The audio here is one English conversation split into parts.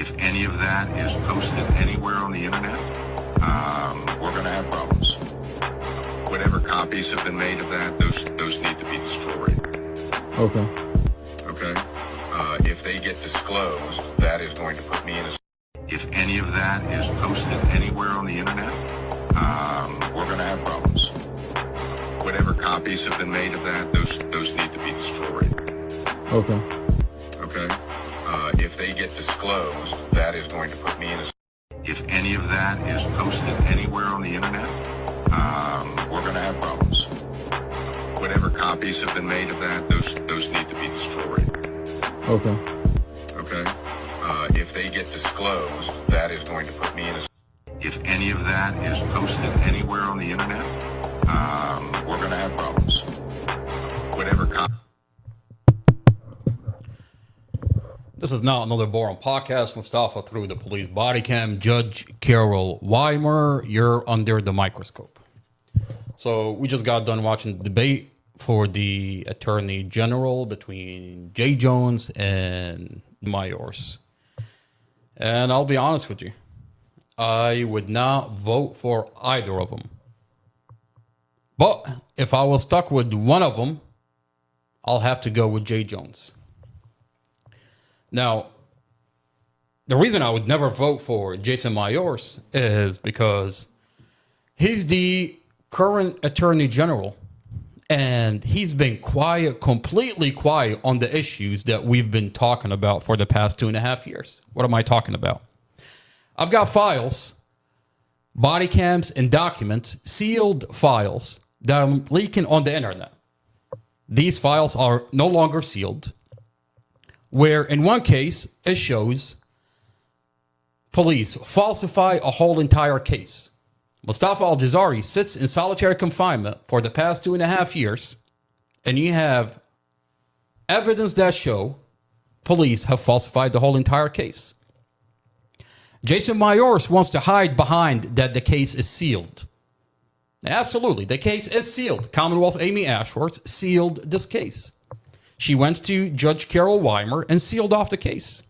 If any of that is posted anywhere on the internet, we're going to have problems. Whatever copies have been made of that, those need to be destroyed. Okay. Okay? If they get disclosed, that is going to put me in a... If any of that is posted anywhere on the internet, we're going to have problems. Whatever copies have been made of that, those need to be destroyed. Okay. Okay? If they get disclosed, that is going to put me in a... If any of that is posted anywhere on the internet, we're going to have problems. Whatever copies have been made of that, those need to be destroyed. Okay. Okay? If they get disclosed, that is going to put me in a... If any of that is posted anywhere on the internet, we're going to have problems. Whatever This is not another boring podcast. Mustafa through the police body cam. Judge Carol Weimer, you're under the microscope. So we just got done watching the debate for the Attorney General between Jay Jones and Mayors. And I'll be honest with you, I would not vote for either of them. But if I was stuck with one of them, I'll have to go with Jay Jones. Now, the reason I would never vote for Jason Mayors is because he's the current Attorney General, and he's been quiet, completely quiet on the issues that we've been talking about for the past 2.5 years. What am I talking about? I've got files, body cams, and documents, sealed files that I'm leaking on the internet. These files are no longer sealed, where in one case, it shows police falsify a whole entire case. Mustafa Aljazairi sits in solitary confinement for the past 2.5 years, and you have evidence that show police have falsified the whole entire case. Jason Mayors wants to hide behind that the case is sealed. Absolutely, the case is sealed. Commonwealth Amy Ashworth sealed this case. She went to Judge Carol Weimer and sealed off the case.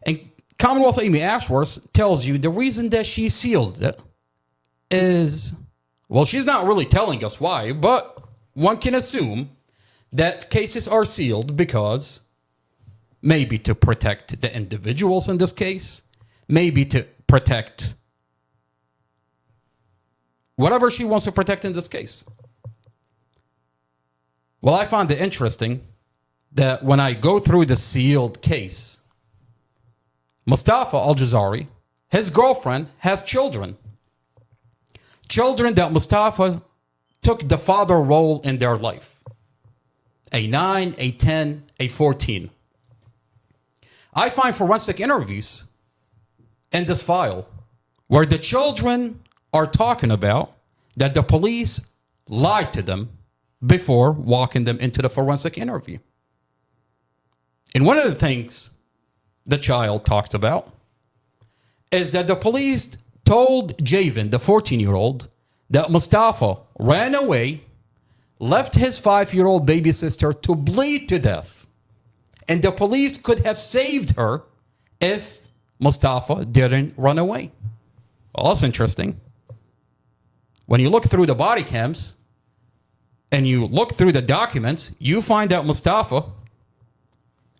And Commonwealth Amy Ashworth tells you the reason that she sealed it is, well, she's not really telling us why, but one can assume that cases are sealed because maybe to protect the individuals in this case, maybe to protect whatever she wants to protect in this case. Well, I find it interesting that when I go through the sealed case, Mustafa Aljazairi, his girlfriend, has children. Children that Mustafa took the father role in their life. A 9, a 10, a 14. I find forensic interviews in this file where the children are talking about that the police lied to them before walking them into the forensic interview. And one of the things the child talks about is that the police told Javen, the 14-year-old, that Mustafa ran away, left his 5-year-old baby sister to bleed to death, and the police could have saved her if Mustafa didn't run away. Well, that's interesting. When you look through the body cams and you look through the documents, you find out Mustafa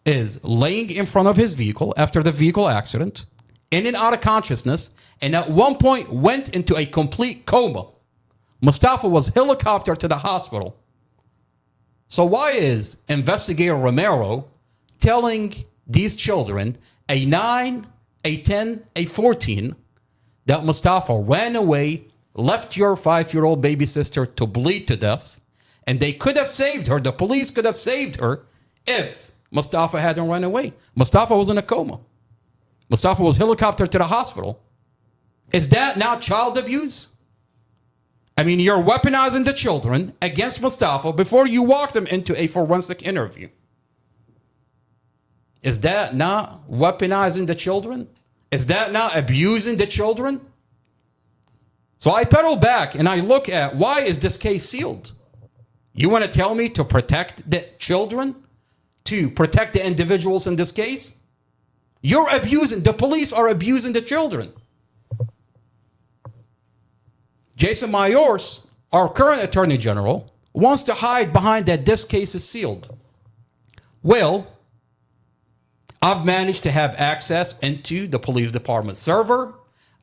is laying in front of his vehicle after the vehicle accident, in and out of consciousness, and at one point went into a complete coma. Mustafa was helicoptered to the hospital. So why is Investigator Romero telling these children, a 9, a 10, a 14, that Mustafa ran away, left your 5-year-old baby sister to bleed to death, and they could have saved her, the police could have saved her if Mustafa hadn't run away? Mustafa was in a coma. Mustafa was helicoptered to the hospital. Is that now child abuse? I mean, you're weaponizing the children against Mustafa before you walk them into a forensic interview. Is that not weaponizing the children? Is that not abusing the children? So I pedal back and I look at, why is this case sealed? You want to tell me to protect the children? To protect the individuals in this case? The police are abusing the children. Jason Myers, our current Attorney General, wants to hide behind that this case is sealed. Well, I've managed to have access into the police department server.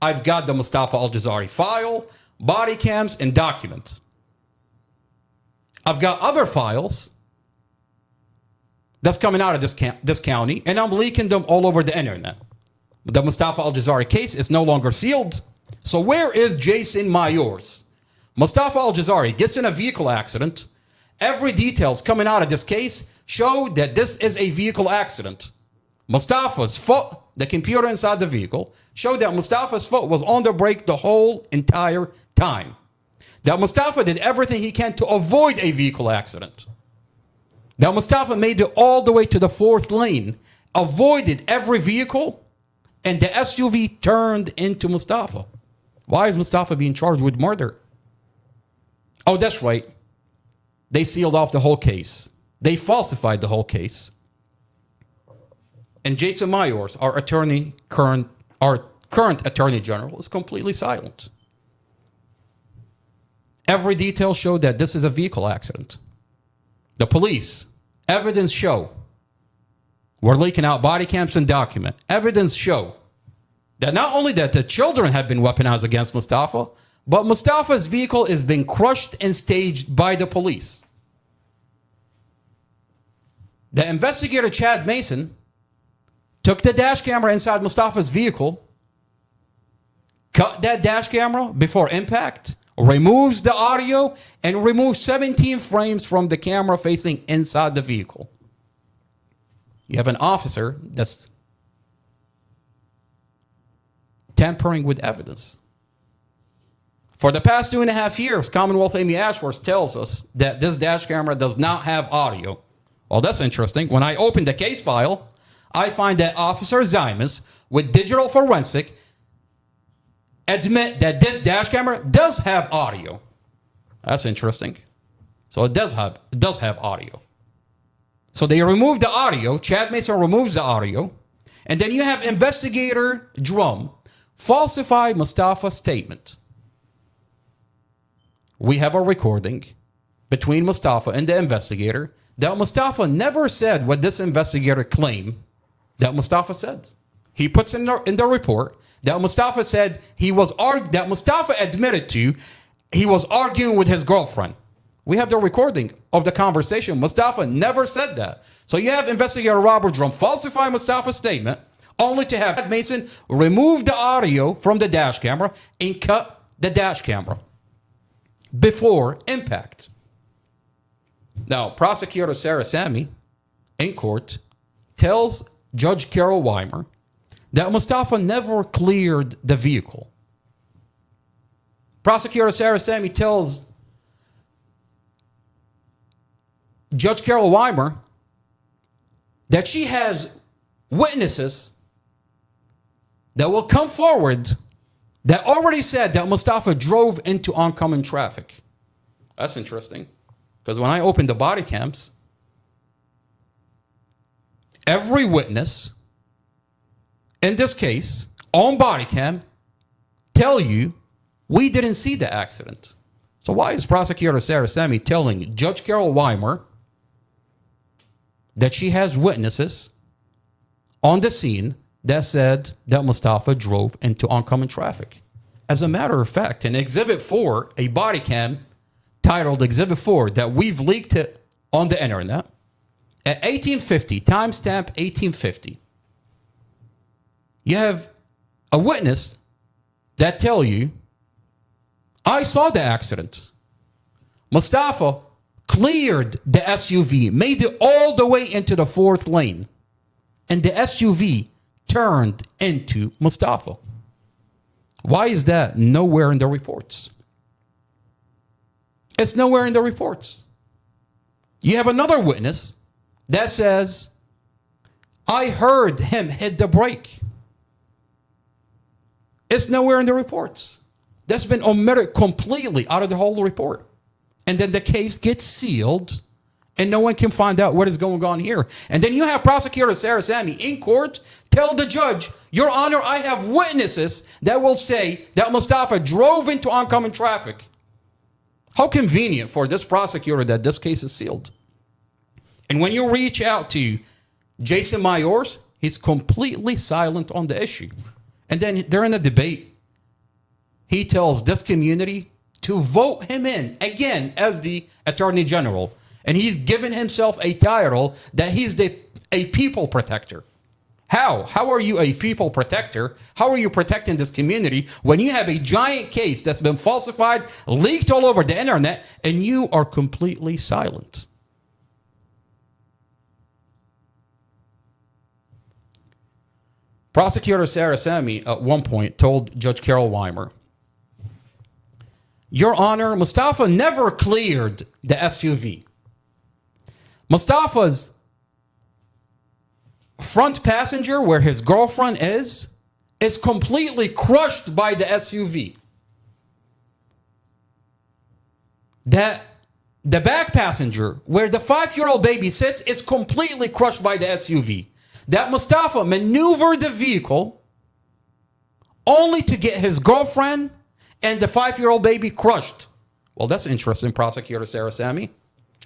I've got the Mustafa Aljazairi file, body cams, and documents. I've got other files that's coming out of this county, and I'm leaking them all over the internet. The Mustafa Aljazairi case is no longer sealed. So where is Jason Myers? Mustafa Aljazairi gets in a vehicle accident. Every details coming out of this case show that this is a vehicle accident. Mustafa's foot, the computer inside the vehicle, showed that Mustafa's foot was on the brake the whole entire time. That Mustafa did everything he can to avoid a vehicle accident. That Mustafa made it all the way to the 4th lane, avoided every vehicle, and the SUV turned into Mustafa. Why is Mustafa being charged with murder? Oh, that's right. They sealed off the whole case. They falsified the whole case. And Jason Myers, our current Attorney General, is completely silent. Every detail showed that this is a vehicle accident. The police, evidence show, we're leaking out body cams and document. Evidence show that not only that the children have been weaponized against Mustafa, but Mustafa's vehicle is being crushed and staged by the police. The investigator Chad Mason took the dash camera inside Mustafa's vehicle, cut that dash camera before impact, removes the audio, and removes 17 frames from the camera facing inside the vehicle. You have an officer that's tampering with evidence. For the past 2.5 years, Commonwealth Amy Ashworth tells us that this dash camera does not have audio. Well, that's interesting. When I open the case file, I find that Officer Zimus with digital forensic admit that this dash camera does have audio. That's interesting. So it does have audio. So they remove the audio. Chad Mason removes the audio. And then you have Investigator Drum falsify Mustafa's statement. We have a recording between Mustafa and the investigator that Mustafa never said what this investigator claimed that Mustafa said. He puts in the report that Mustafa said that Mustafa admitted to he was arguing with his girlfriend. We have the recording of the conversation. Mustafa never said that. So you have Investigator Robert Drum falsify Mustafa's statement, only to have Mason remove the audio from the dash camera and cut the dash camera before impact. Now, Prosecutor Sarah Sammy in court tells Judge Carol Weimer that Mustafa never cleared the vehicle. Prosecutor Sarah Sammy tells Judge Carol Weimer that she has witnesses that will come forward that already said that Mustafa drove into oncoming traffic. That's interesting, because when I opened the body cams, every witness in this case on body cam tell you we didn't see the accident. So why is Prosecutor Sarah Sammy telling Judge Carol Weimer that she has witnesses on the scene that said that Mustafa drove into oncoming traffic? As a matter of fact, in Exhibit 4, a body cam titled Exhibit 4 that we've leaked it on the internet, at 1850, timestamp 1850, you have a witness that tell you, I saw the accident. Mustafa cleared the SUV, made it all the way into the 4th lane, and the SUV turned into Mustafa. Why is that nowhere in the reports? It's nowhere in the reports. You have another witness that says, I heard him hit the brake. It's nowhere in the reports. That's been omitted completely out of the whole report. And then the case gets sealed and no one can find out what is going on here. And then you have Prosecutor Sarah Sammy in court tell the judge, Your Honor, I have witnesses that will say that Mustafa drove into oncoming traffic. How convenient for this prosecutor that this case is sealed. And when you reach out to Jason Myers, he's completely silent on the issue. And then during the debate, he tells this community to vote him in again as the Attorney General. And he's given himself a title that he's a people protector. How? How are you a people protector? How are you protecting this community when you have a giant case that's been falsified, leaked all over the internet, and you are completely silent? Prosecutor Sarah Sammy at one point told Judge Carol Weimer, Your Honor, Mustafa never cleared the SUV. Mustafa's front passenger, where his girlfriend is completely crushed by the SUV. That the back passenger, where the 5-year-old baby sits, is completely crushed by the SUV. That Mustafa maneuvered the vehicle only to get his girlfriend and the 5-year-old baby crushed. Well, that's interesting, Prosecutor Sarah Sammy.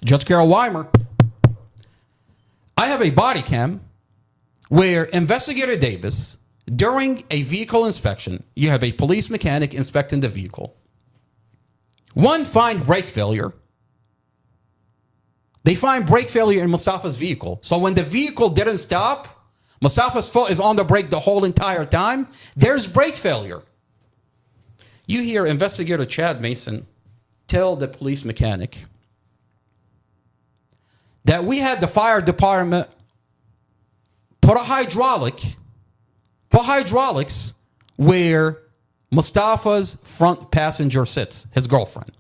Judge Carol Weimer, I have a body cam where Investigator Davis, during a vehicle inspection, you have a police mechanic inspecting the vehicle. One, find brake failure. They find brake failure in Mustafa's vehicle. So when the vehicle didn't stop, Mustafa's foot is on the brake the whole entire time, there's brake failure. You hear Investigator Chad Mason tell the police mechanic that we had the fire department put hydraulics where Mustafa's front passenger sits, his girlfriend,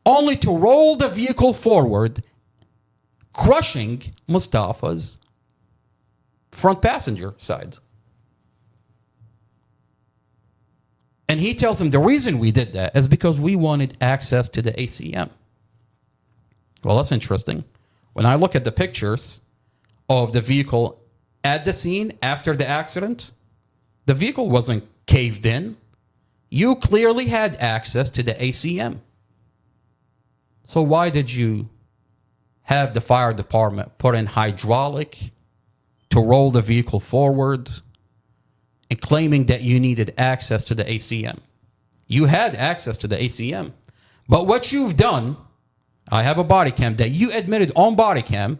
only to roll the vehicle forward, crushing Mustafa's front passenger side. And he tells him the reason we did that is because we wanted access to the ACM. Well, that's interesting. When I look at the pictures of the vehicle at the scene after the accident, the vehicle wasn't caved in. You clearly had access to the ACM. So why did you have the fire department put in hydraulic to roll the vehicle forward and claiming that you needed access to the ACM? You had access to the ACM. But what you've done, I have a body cam that you admitted on body cam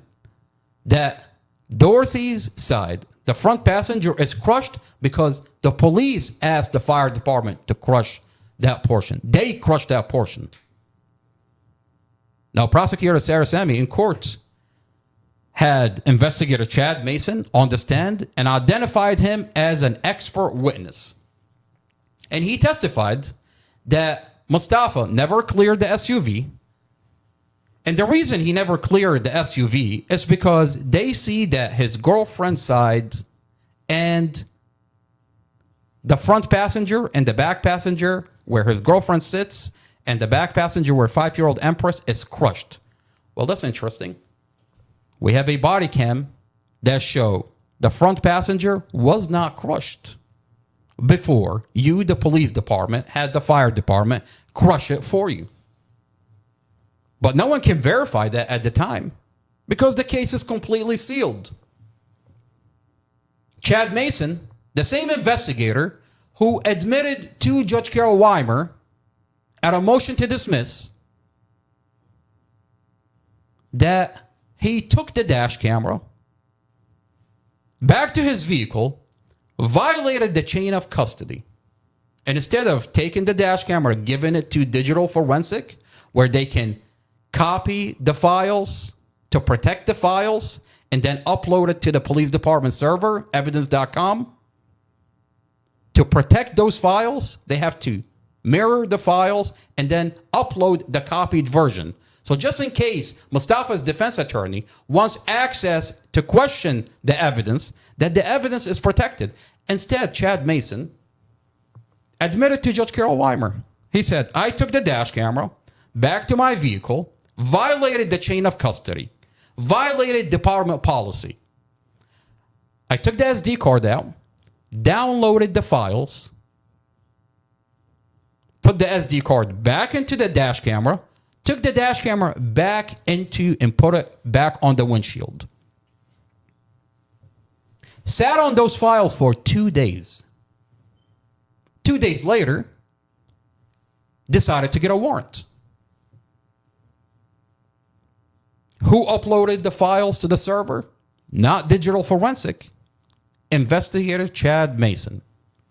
that Dorothy's side, the front passenger, is crushed because the police asked the fire department to crush that portion. They crushed that portion. Now, Prosecutor Sarah Sammy in court had Investigator Chad Mason on the stand and identified him as an expert witness. And he testified that Mustafa never cleared the SUV. And the reason he never cleared the SUV is because they see that his girlfriend's side and the front passenger and the back passenger where his girlfriend sits and the back passenger where 5-year-old Empress is crushed. Well, that's interesting. We have a body cam that show the front passenger was not crushed before you, the police department, had the fire department crush it for you. But no one can verify that at the time because the case is completely sealed. Chad Mason, the same investigator who admitted to Judge Carol Weimer at a motion to dismiss that he took the dash camera back to his vehicle, violated the chain of custody, and instead of taking the dash camera, giving it to digital forensic, where they can copy the files to protect the files and then upload it to the police department server, evidence.com. To protect those files, they have to mirror the files and then upload the copied version. So just in case Mustafa's defense attorney wants access to question the evidence, that the evidence is protected. Instead, Chad Mason admitted to Judge Carol Weimer. He said, I took the dash camera back to my vehicle, violated the chain of custody, violated department policy. I took the SD card out, downloaded the files, put the SD card back into the dash camera, took the dash camera back into and put it back on the windshield. Sat on those files for 2 days. 2 days later, decided to get a warrant. Who uploaded the files to the server? Not digital forensic. Investigator Chad Mason.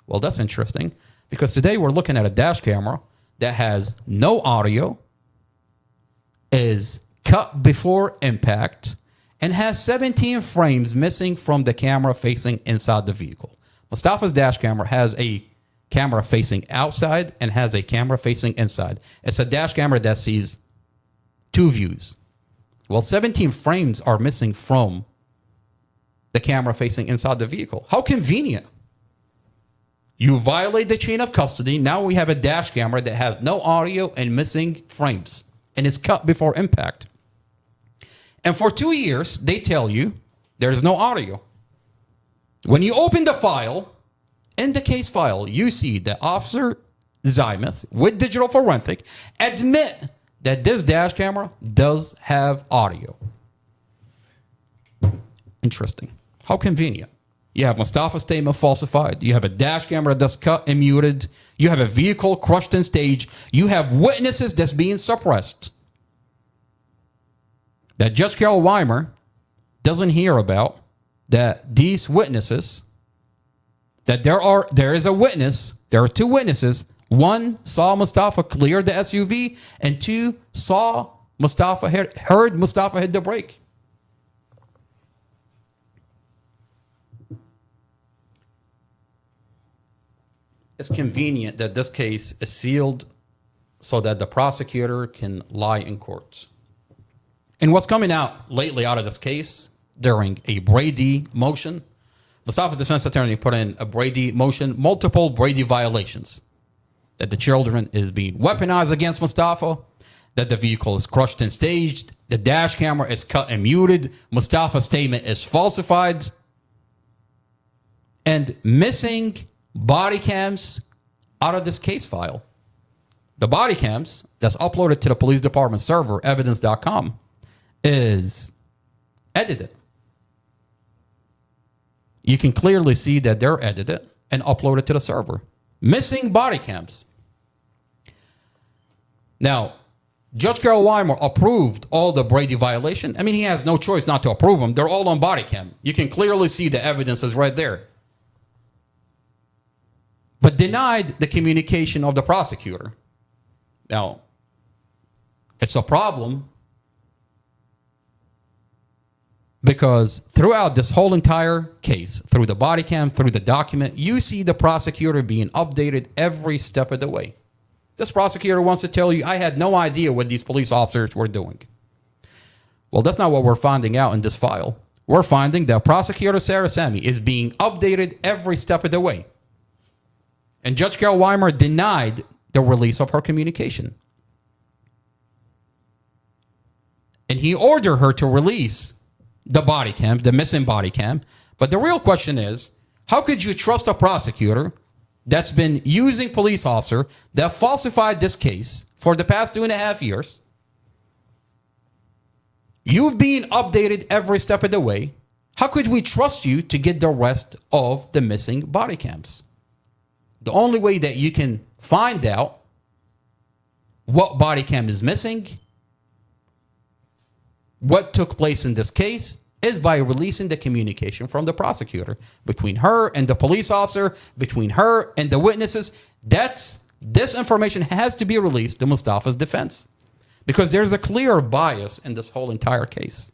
Well, that's interesting because today we're looking at a dash camera that has no audio, is cut before impact, and has 17 frames missing from the camera facing inside the vehicle. Mustafa's dash camera has a camera facing outside and has a camera facing inside. It's a dash camera that sees two views. Well, 17 frames are missing from the camera facing inside the vehicle. How convenient. You violate the chain of custody. Now we have a dash camera that has no audio and missing frames and is cut before impact. And for 2 years, they tell you there's no audio. When you open the file, in the case file, you see that Officer Zimus with digital forensic admit that this dash camera does have audio. Interesting. How convenient. You have Mustafa's statement falsified. You have a dash camera that's cut and muted. You have a vehicle crushed in stage. You have witnesses that's being suppressed that Judge Carol Weimer doesn't hear about, that these witnesses, that there is a witness, there are two witnesses. One saw Mustafa clear the SUV, and two saw Mustafa heard Mustafa hit the brake. It's convenient that this case is sealed so that the prosecutor can lie in court. And what's coming out lately out of this case during a Brady motion, Mustafa's defense attorney put in a Brady motion, multiple Brady violations. That the children is being weaponized against Mustafa, that the vehicle is crushed and staged, the dash camera is cut and muted, Mustafa's statement is falsified, and missing body cams out of this case file. The body cams that's uploaded to the police department server, evidence.com, is edited. You can clearly see that they're edited and uploaded to the server. Missing body cams. Now, Judge Carol Weimer approved all the Brady violation. I mean, he has no choice not to approve them. They're all on body cam. You can clearly see the evidence is right there. But denied the communication of the prosecutor. Now, it's a problem because throughout this whole entire case, through the body cam, through the document, you see the prosecutor being updated every step of the way. This prosecutor wants to tell you, I had no idea what these police officers were doing. Well, that's not what we're finding out in this file. We're finding that Prosecutor Sarah Sammy is being updated every step of the way. And Judge Carol Weimer denied the release of her communication. And he ordered her to release the body cam, the missing body cam. But the real question is, how could you trust a prosecutor that's been using police officer that falsified this case for the past 2.5 years? You've been updated every step of the way. How could we trust you to get the rest of the missing body cams? The only way that you can find out what body cam is missing, what took place in this case, is by releasing the communication from the prosecutor between her and the police officer, between her and the witnesses. This information has to be released to Mustafa's defense because there's a clear bias in this whole entire case.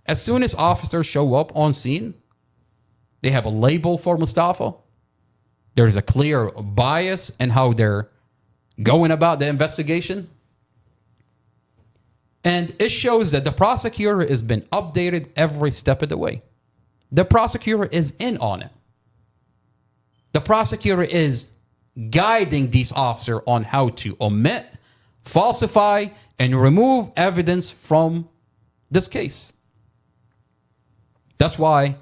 As soon as officers show up on scene, they have a label for Mustafa. There's a clear bias in how they're going about the investigation. And it shows that the prosecutor has been updated every step of the way. The prosecutor is in on it. The prosecutor is guiding these officers on how to omit, falsify, and remove evidence from this case. That's why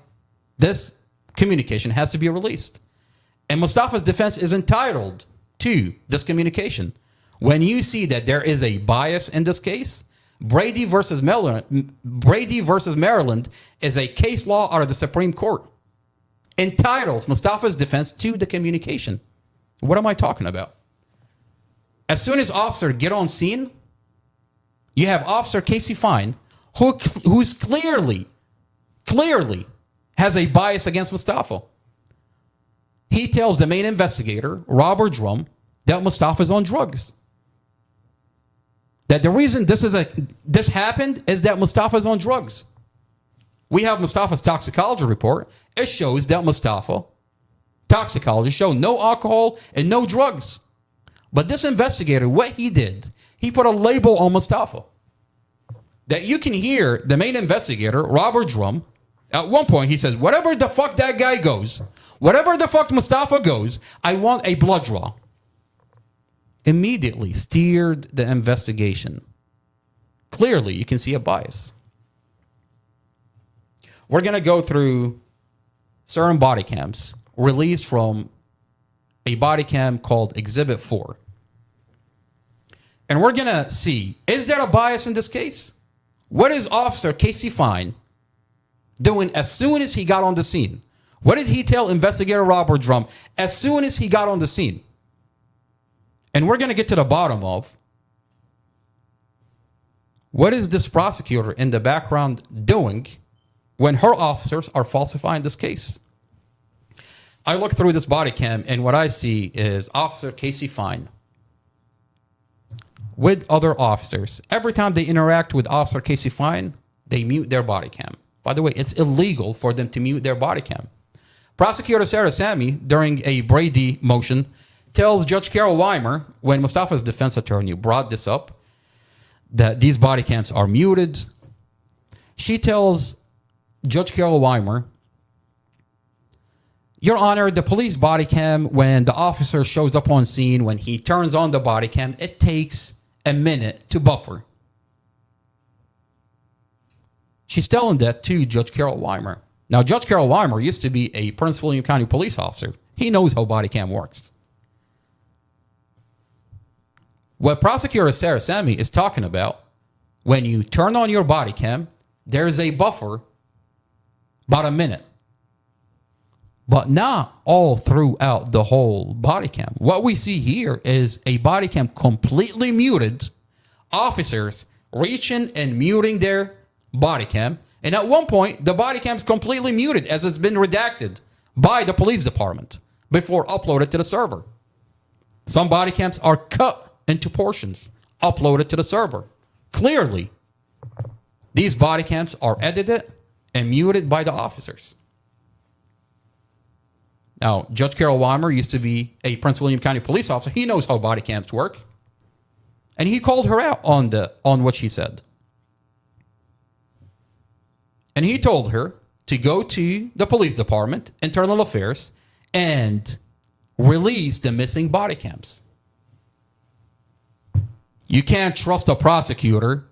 this communication has to be released. And Mustafa's defense is entitled to this communication. When you see that there is a bias in this case, Brady versus Maryland is a case law out of the Supreme Court. Entitles Mustafa's defense to the communication. What am I talking about? As soon as officers get on scene, you have Officer Casey Fine, who's clearly has a bias against Mustafa. He tells the main investigator, Robert Drum, that Mustafa's on drugs. That the reason this happened is that Mustafa's on drugs. We have Mustafa's toxicology report. It shows that Mustafa, toxicology, showed no alcohol and no drugs. But this investigator, what he did, he put a label on Mustafa. That you can hear the main investigator, Robert Drum, at one point he says, whatever the fuck that guy goes, whatever the fuck Mustafa goes, I want a blood draw. Immediately steered the investigation. Clearly, you can see a bias. We're going to go through certain body cams released from a body cam called Exhibit 4. And we're going to see, is there a bias in this case? What is Officer Casey Fine doing as soon as he got on the scene? What did he tell Investigator Robert Drum as soon as he got on the scene? And we're going to get to the bottom of what is this prosecutor in the background doing when her officers are falsifying this case. I look through this body cam and what I see is Officer Casey Fine with other officers. Every time they interact with Officer Casey Fine, they mute their body cam. By the way, it's illegal for them to mute their body cam. Prosecutor Sarah Sammy, during a Brady motion, tells Judge Carol Weimer, when Mustafa's defense attorney brought this up, that these body cams are muted. She tells Judge Carol Weimer, Your Honor, the police body cam, when the officer shows up on scene, when he turns on the body cam, it takes a minute to buffer. She's telling that to Judge Carol Weimer. Now, Judge Carol Weimer used to be a Prince William County police officer. He knows how body cam works. What Prosecutor Sarah Sammy is talking about, when you turn on your body cam, there's a buffer about a minute. But not all throughout the whole body cam. What we see here is a body cam completely muted, officers reaching and muting their body cam. And at one point, the body cam is completely muted as it's been redacted by the police department before uploaded to the server. Some body cams are cut into portions, uploaded to the server. Clearly, these body cams are edited and muted by the officers. Now, Judge Carol Weimer used to be a Prince William County police officer. He knows how body cams work. And he called her out on what she said. And he told her to go to the police department, internal affairs, and release the missing body cams. You can't trust a prosecutor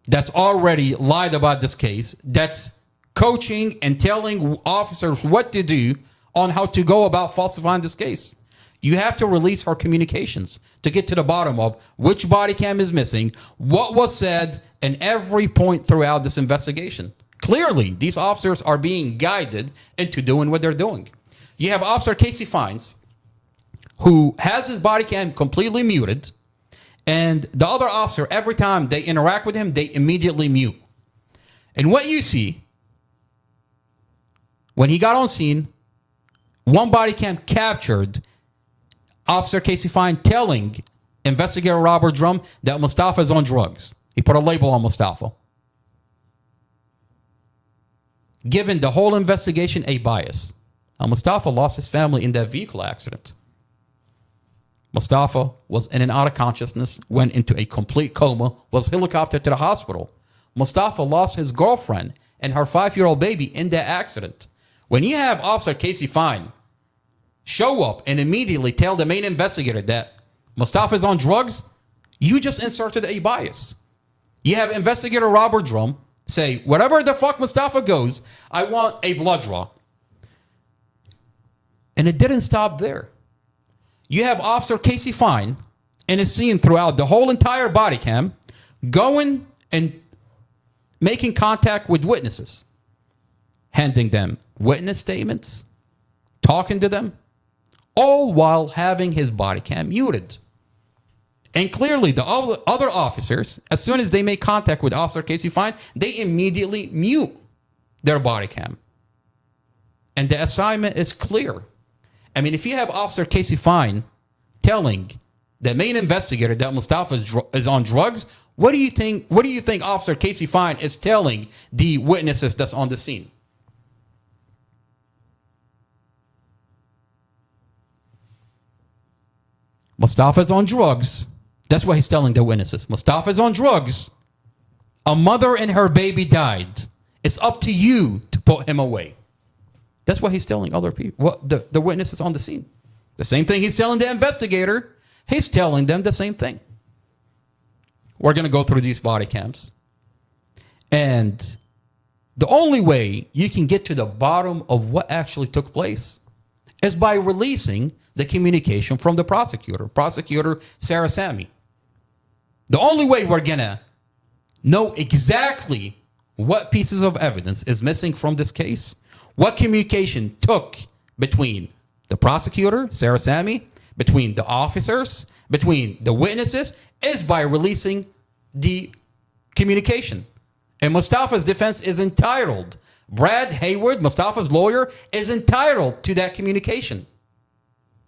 that's already lied about this case, that's coaching and telling officers what to do on how to go about falsifying this case. You have to release her communications to get to the bottom of which body cam is missing, what was said, and every point throughout this investigation. Clearly, these officers are being guided into doing what they're doing. You have Officer Casey Fines, who has his body cam completely muted, and the other officer, every time they interact with him, they immediately mute. And what you see, when he got on scene, one body cam captured Officer Casey Fine telling Investigator Robert Drum that Mustafa is on drugs. He put a label on Mustafa, giving the whole investigation a bias. Now, Mustafa lost his family in that vehicle accident. Mustafa was in and out of consciousness, went into a complete coma, was helicoptered to the hospital. Mustafa lost his girlfriend and her 5-year-old baby in that accident. When you have Officer Casey Fine show up and immediately tell the main investigator that Mustafa is on drugs, You just inserted a bias. You have Investigator Robert Drum say, whatever the fuck Mustafa goes, I want a blood draw. And it didn't stop there. You have Officer Casey Fine in a scene throughout the whole entire body cam going and making contact with witnesses, handing them witness statements, talking to them, all while having his body cam muted. And clearly the other officers, as soon as they make contact with Officer Casey Fine, they immediately mute their body cam. And the assignment is clear. I mean, if you have Officer Casey Fine telling the main investigator that Mustafa is on drugs, what do you think Officer Casey Fine is telling the witnesses that's on the scene? Mustafa's on drugs. That's what he's telling the witnesses. Mustafa's on drugs. A mother and her baby died. It's up to you to put him away. That's what he's telling other people, the witnesses on the scene. The same thing he's telling the investigator. He's telling them the same thing. We're going to go through these body cams. And the only way you can get to the bottom of what actually took place is by releasing the communication from the prosecutor Sarah Sammy. The only way we're going to know exactly what pieces of evidence is missing from this case, what communication took between the prosecutor, Sarah Sammy, between the officers, between the witnesses, is by releasing the communication. And Mustafa's defense is entitled. Brad Hayward, Mustafa's lawyer, is entitled to that communication.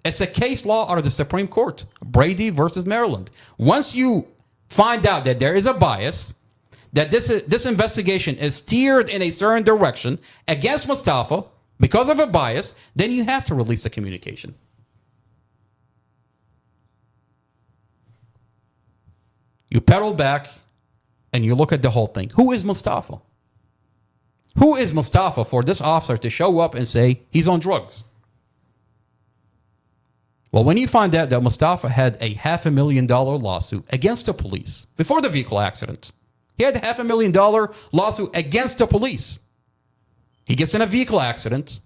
It's a case law out of the Supreme Court, Brady versus Maryland. Once you find out that there is a bias, that this investigation is steered in a certain direction against Mustafa because of a bias, then you have to release the communication. You pedal back and you look at the whole thing. Who is Mustafa? Who is Mustafa for this officer to show up and say he's on drugs? Well, when you find out that Mustafa had a $500,000 lawsuit against the police before the vehicle accident, he had a $500,000 lawsuit against the police. He gets in a vehicle accident.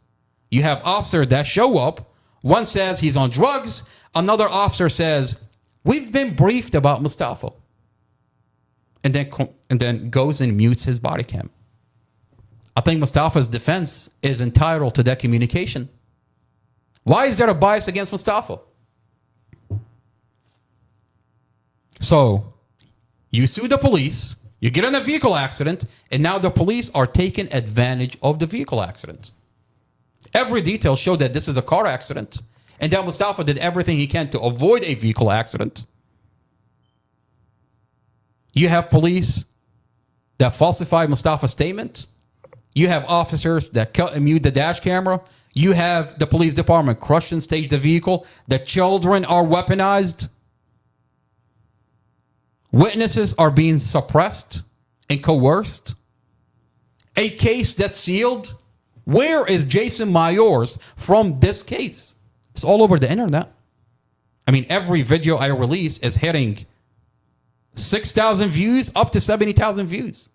You have officers that show up. One says he's on drugs. Another officer says, we've been briefed about Mustafa. And then goes and mutes his body cam. I think Mustafa's defense is entitled to that communication. Why is there a bias against Mustafa? So, you sue the police, you get in a vehicle accident, and now the police are taking advantage of the vehicle accident. Every detail showed that this is a car accident, and that Mustafa did everything he can to avoid a vehicle accident. You have police that falsified Mustafa's statement. You have officers that cut and mute the dash camera. You have the police department crush and stage the vehicle. The children are weaponized. Witnesses are being suppressed and coerced. A case that's sealed. Where is Jason Myers from this case? It's all over the internet. I mean, every video I release is hitting 6,000 views up to 70,000 views.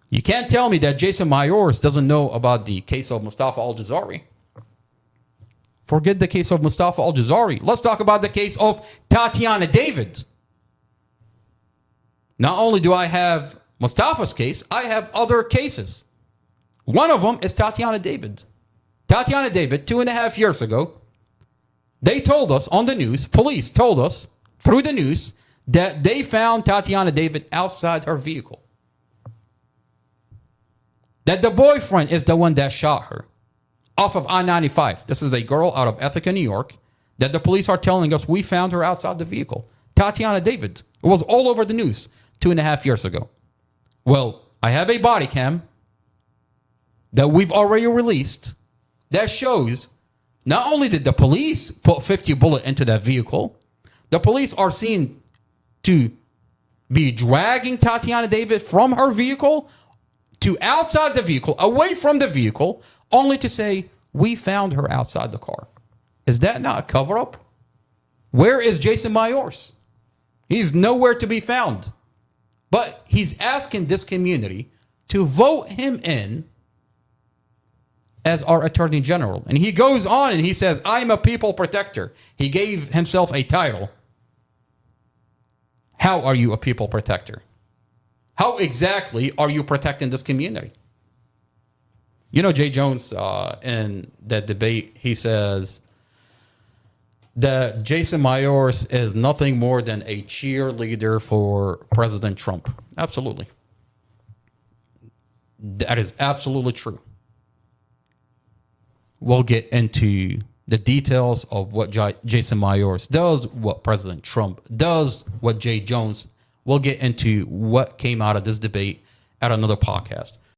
You can't tell me that Jason Myers doesn't know about the case of Mustafa Aljazairi. Forget the case of Mustafa Aljazairi. Let's talk about the case of Tatiana David. Not only do I have Mustafa's case, I have other cases. One of them is Tatiana David. Tatiana David, 2.5 years ago, they told us on the news, police told us through the news, that they found Tatiana David outside her vehicle. That the boyfriend is the one that shot her off of I-95. This is a girl out of Ithaca, New York, that the police are telling us we found her outside the vehicle. Tatiana David. It was all over the news 2.5 years ago. Well, I have a body cam that we've already released that shows not only did the police put 50 bullets into that vehicle, the police are seen to be dragging Tatiana David from her vehicle to outside the vehicle, away from the vehicle, only to say, we found her outside the car. Is that not a cover-up? Where is Jason Myers? He's nowhere to be found. But he's asking this community to vote him in as our Attorney General. And he goes on and he says, I'm a people protector. He gave himself a title. How are you a people protector? How exactly are you protecting this community? You know, Jay Jones, in that debate, he says that Jason Myers is nothing more than a cheerleader for President Trump. Absolutely. That is absolutely true. We'll get into the details of what Jason Myers does, what President Trump does, what Jay Jones. We'll get into what came out of this debate at another podcast.